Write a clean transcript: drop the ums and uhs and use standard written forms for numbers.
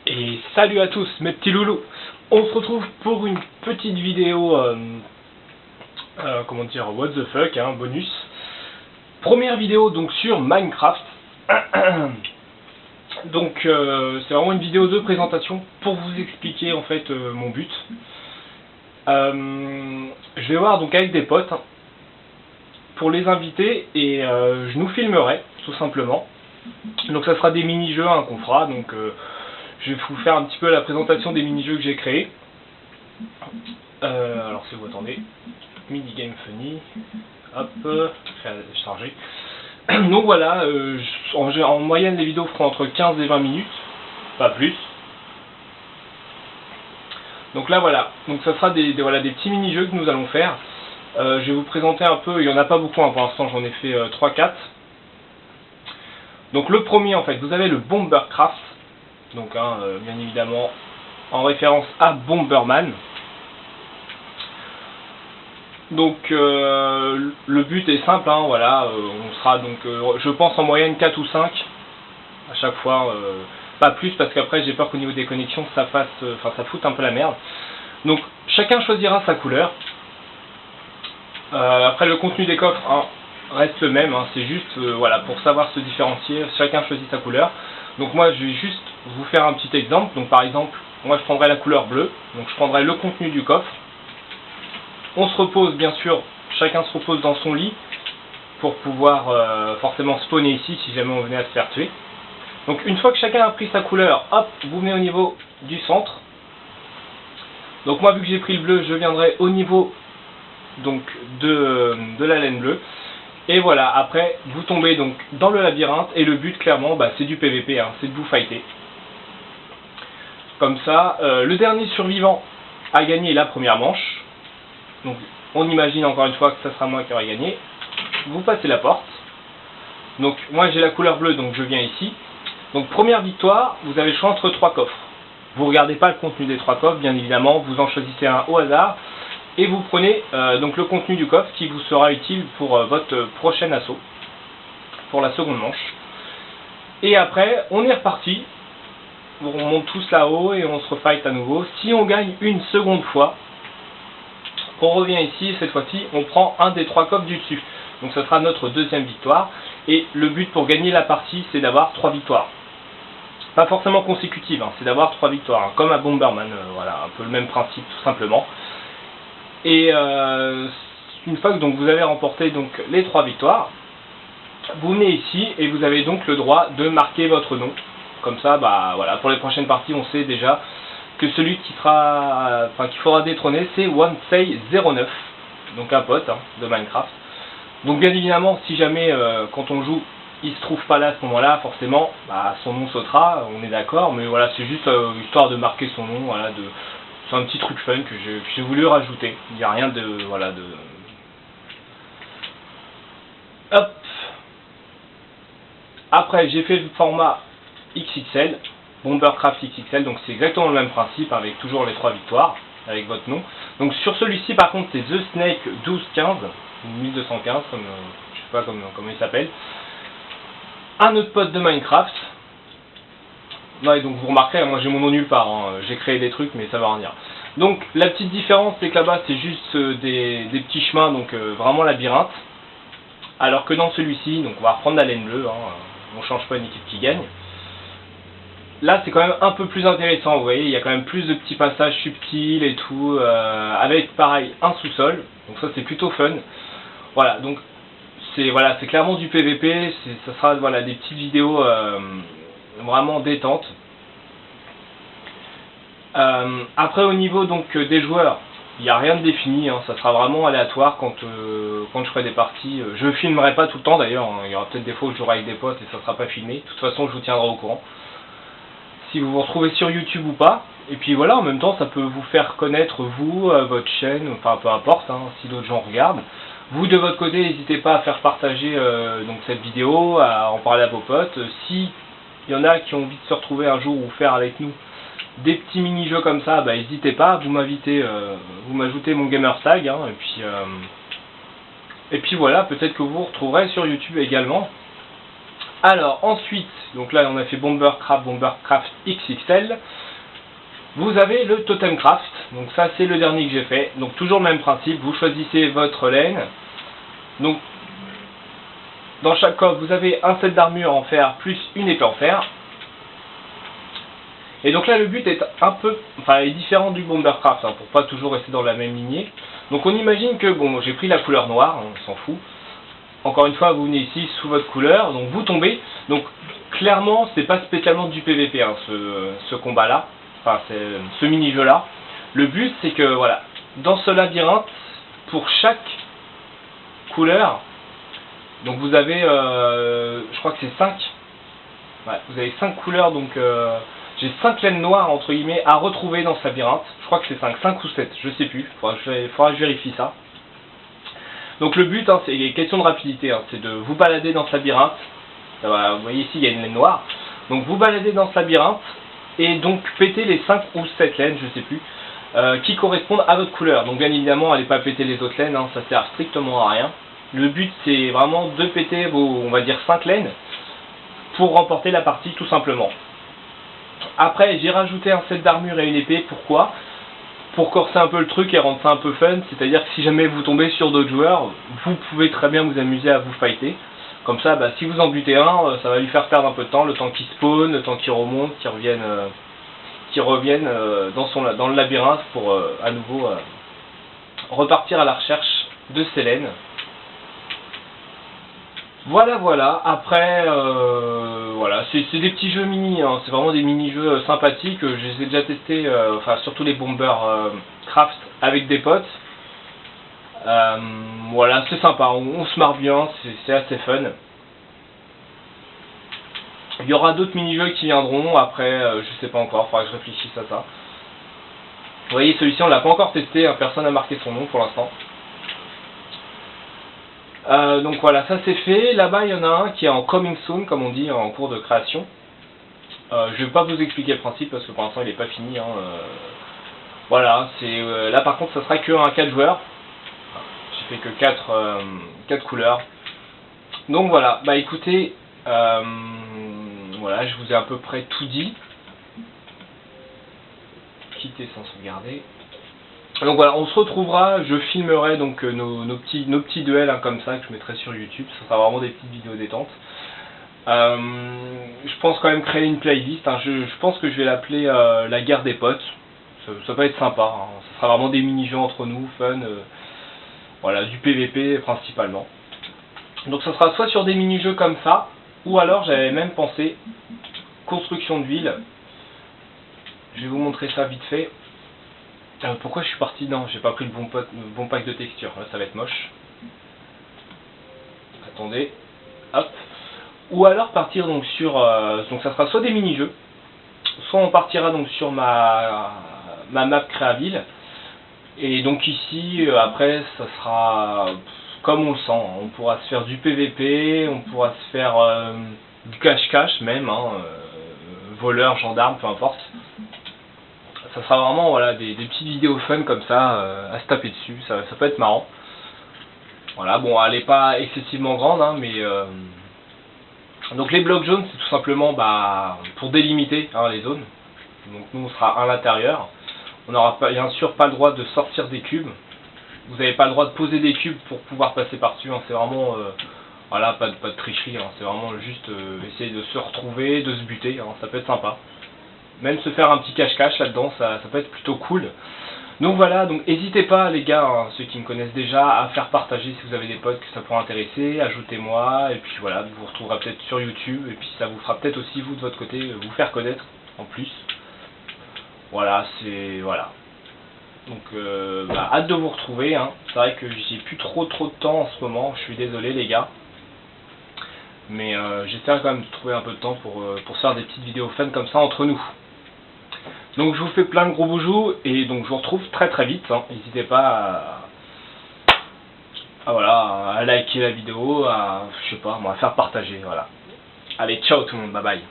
Et salut à tous mes petits loulous. On se retrouve pour une petite vidéo comment dire, what the fuck, bonus. Première vidéo donc sur Minecraft. Donc c'est vraiment une vidéo de présentation pour vous expliquer en fait mon but. Je vais voir donc avec des potes pour les inviter et je nous filmerai tout simplement. Donc ça sera des mini-jeux qu'on fera, donc je vais vous faire un petit peu la présentation des mini-jeux que j'ai créés. Alors si vous attendez, mini-game funny, hop, charger. Donc voilà, en moyenne les vidéos feront entre 15 et 20 minutes, pas plus. Donc là voilà, donc ça sera des petits mini-jeux que nous allons faire. Je vais vous présenter un peu, il n'y en a pas beaucoup, pour l'instant j'en ai fait 3-4. Donc le premier en fait, vous avez le Bombercraft, donc bien évidemment en référence à Bomberman. Donc le but est simple, voilà, on sera donc je pense en moyenne 4 ou 5 à chaque fois, pas plus parce qu'après j'ai peur qu'au niveau des connexions ça fasse, ça foute un peu la merde. Donc chacun choisira sa couleur. Après le contenu des coffres reste le même, c'est juste voilà, pour savoir se différencier, chacun choisit sa couleur. Donc moi je vais juste vous faire un petit exemple. Donc par exemple, moi je prendrai la couleur bleue, donc je prendrai le contenu du coffre. On se repose bien sûr, chacun se repose dans son lit pour pouvoir forcément spawner ici si jamais on venait à se faire tuer. Donc une fois que chacun a pris sa couleur, hop, vous venez au niveau du centre. Donc moi vu que j'ai pris le bleu, je viendrai au niveau donc de la laine bleue. Et voilà, après vous tombez donc dans le labyrinthe et le but clairement c'est du PVP, c'est de vous fighter. Comme ça, le dernier survivant a gagné la première manche. Donc on imagine encore une fois que ça sera moi qui aurai gagné. Vous passez la porte. Donc moi j'ai la couleur bleue, donc je viens ici. Donc première victoire, vous avez le choix entre 3 coffres. Vous ne regardez pas le contenu des 3 coffres, bien évidemment, vous en choisissez un au hasard. Et vous prenez donc le contenu du coffre qui vous sera utile pour votre prochain assaut, pour la seconde manche. Et après, on est reparti. On monte tous là-haut et on se refight à nouveau. Si on gagne une seconde fois, on revient ici, cette fois-ci, on prend un des 3 coffres du dessus. Donc ça sera notre deuxième victoire. Et le but pour gagner la partie, c'est d'avoir 3 victoires. Pas forcément consécutives, c'est d'avoir 3 victoires, comme à Bomberman, voilà, un peu le même principe tout simplement. Et une fois que donc, vous avez remporté donc, les 3 victoires, vous venez ici et vous avez donc le droit de marquer votre nom. Comme ça, voilà, pour les prochaines parties, on sait déjà que celui qui sera, qu'il faudra détrôner, c'est OneSay09, donc un pote de Minecraft. Donc bien évidemment, si jamais quand on joue, il se trouve pas là à ce moment-là, forcément, son nom sautera, on est d'accord, mais voilà, c'est juste histoire de marquer son nom, voilà, c'est un petit truc fun que j'ai voulu rajouter. Il n'y a rien de, voilà, de... Hop. Après, j'ai fait le format XXL, Bombercraft XXL, donc c'est exactement le même principe, avec toujours les 3 victoires, avec votre nom. Donc sur celui-ci, par contre, c'est The Snake 1215, 1215, comme, je sais pas comment il s'appelle. Un autre pote de Minecraft. Ouais, donc vous remarquerez, moi j'ai mon nom nulle part, j'ai créé des trucs mais ça va rien dire. Donc la petite différence c'est que là-bas c'est juste des petits chemins, donc vraiment labyrinthe. Alors que dans celui-ci, donc on va reprendre la laine bleue, on change pas une équipe qui gagne. Là c'est quand même un peu plus intéressant, vous voyez, il y a quand même plus de petits passages subtils et tout, avec pareil un sous-sol, donc ça c'est plutôt fun. Voilà, donc c'est clairement du PVP, ça sera voilà, des petites vidéos vraiment détente. Après au niveau donc des joueurs, il n'y a rien de défini, ça sera vraiment aléatoire quand je ferai des parties. Je filmerai pas tout le temps d'ailleurs, il y aura peut-être des fois où je jouerai avec des potes et ça sera pas filmé. De toute façon je vous tiendrai au courant. Si vous vous retrouvez sur YouTube ou pas. Et puis voilà, en même temps ça peut vous faire connaître vous, votre chaîne, enfin peu importe, si d'autres gens regardent. Vous de votre côté, n'hésitez pas à faire partager donc cette vidéo, à en parler à vos potes. Si il y en a qui ont envie de se retrouver un jour ou faire avec nous des petits mini-jeux comme ça, n'hésitez pas, vous m'invitez, vous m'ajoutez mon gamertag, et puis voilà, peut-être que vous vous retrouverez sur YouTube également. Alors ensuite, donc là on a fait Bombercraft XXL. Vous avez le Totem Craft, donc ça c'est le dernier que j'ai fait. Donc toujours le même principe, vous choisissez votre laine. Donc dans chaque coffre vous avez un set d'armure en fer plus une épée en fer. Et donc là le but est est différent du Bombercraft, hein, pour pas toujours rester dans la même lignée. Donc on imagine que, bon, j'ai pris la couleur noire, on s'en fout. Encore une fois, vous venez ici sous votre couleur, donc vous tombez. Donc clairement, c'est pas spécialement du PVP, hein, ce combat-là, enfin ce mini-jeu-là. Le but, c'est que voilà, dans ce labyrinthe, pour chaque couleur, donc vous avez, je crois que c'est 5. Ouais, vous avez 5 couleurs, donc j'ai 5 laines noires entre guillemets à retrouver dans ce labyrinthe. Je crois que c'est 5 ou 7, je sais plus. Faudra que je vérifie ça. Donc le but, hein, c'est question de rapidité, hein, c'est de vous balader dans ce labyrinthe. Vous voyez ici, il y a une laine noire. Donc vous baladez dans ce labyrinthe et donc péter les 5 ou 7 laines, je sais plus, qui correspondent à votre couleur. Donc bien évidemment, allez pas péter les autres laines, hein, ça sert strictement à rien. Le but, c'est vraiment de péter vos, on va dire, 5 laines pour remporter la partie tout simplement. Après, j'ai rajouté un set d'armure et une épée. Pourquoi ? Pour corser un peu le truc et rendre ça un peu fun, c'est-à-dire que si jamais vous tombez sur d'autres joueurs, vous pouvez très bien vous amuser à vous fighter. Comme ça, bah, si vous en butez un, ça va lui faire perdre un peu de temps, le temps qu'il spawn, le temps qu'il remonte, qu'il revienne dans le labyrinthe pour à nouveau repartir à la recherche de Selene. Voilà, après, voilà, c'est des petits jeux mini, hein, c'est vraiment des mini-jeux sympathiques, je les ai déjà testés, enfin surtout les Bombercraft avec des potes. Voilà, c'est sympa, on se marre bien, c'est assez fun. Il y aura d'autres mini-jeux qui viendront, après, je sais pas encore, il faudra que je réfléchisse à ça. Vous voyez, celui-ci on l'a pas encore testé, hein, personne n'a marqué son nom pour l'instant. Donc voilà, ça c'est fait. Là-bas, il y en a un qui est en coming soon, comme on dit, en cours de création. Je ne vais pas vous expliquer le principe parce que pour l'instant il n'est pas fini. Hein. Voilà, là par contre, ça sera que un 4 joueurs. J'ai fait que 4 couleurs. Donc voilà, bah écoutez, voilà, je vous ai à peu près tout dit. Quitter sans sauvegarder. Donc voilà, on se retrouvera, je filmerai donc nos petits duels, hein, comme ça, que je mettrai sur YouTube, ça sera vraiment des petites vidéos détentes. Je pense quand même créer une playlist, hein, je pense que je vais l'appeler la guerre des potes, ça va être sympa, hein, ça sera vraiment des mini-jeux entre nous, fun, voilà, du PVP principalement. Donc ça sera soit sur des mini-jeux comme ça, ou alors j'avais même pensé construction de ville, je vais vous montrer ça vite fait. Pourquoi je suis parti dans... J'ai pas pris le bon pack de texture, là ça va être moche. Attendez, hop. Ou alors partir donc sur... donc ça sera soit des mini-jeux, soit on partira donc sur ma map Créaville. Et donc ici, après, ça sera comme on le sent. On pourra se faire du PVP, on pourra se faire du cache-cache même, hein, voleur, gendarme, peu importe. Ça sera vraiment voilà, des petites vidéos fun comme ça, à se taper dessus, ça peut être marrant. Voilà, bon, elle n'est pas excessivement grande, hein, mais... Donc les blocs jaunes, c'est tout simplement pour délimiter, hein, les zones. Donc nous, on sera à l'intérieur. On n'aura bien sûr pas le droit de sortir des cubes. Vous n'avez pas le droit de poser des cubes pour pouvoir passer par-dessus, hein. C'est vraiment... voilà, pas de tricherie, hein. C'est vraiment juste essayer de se retrouver, de se buter, hein. Ça peut être sympa. Même se faire un petit cache-cache là-dedans, ça peut être plutôt cool. Donc voilà, donc n'hésitez pas les gars, hein, ceux qui me connaissent déjà, à faire partager si vous avez des potes que ça pourrait intéresser, ajoutez-moi, et puis voilà, vous retrouverez peut-être sur YouTube, et puis ça vous fera peut-être aussi vous de votre côté vous faire connaître en plus. Voilà, voilà. Donc hâte de vous retrouver, hein. C'est vrai que j'ai plus trop de temps en ce moment, je suis désolé les gars. Mais j'espère quand même de trouver un peu de temps pour faire des petites vidéos fun comme ça entre nous. Donc je vous fais plein de gros boujous et donc je vous retrouve très vite, hein. N'hésitez pas à liker la vidéo, à faire partager, voilà. Allez, ciao tout le monde, bye bye.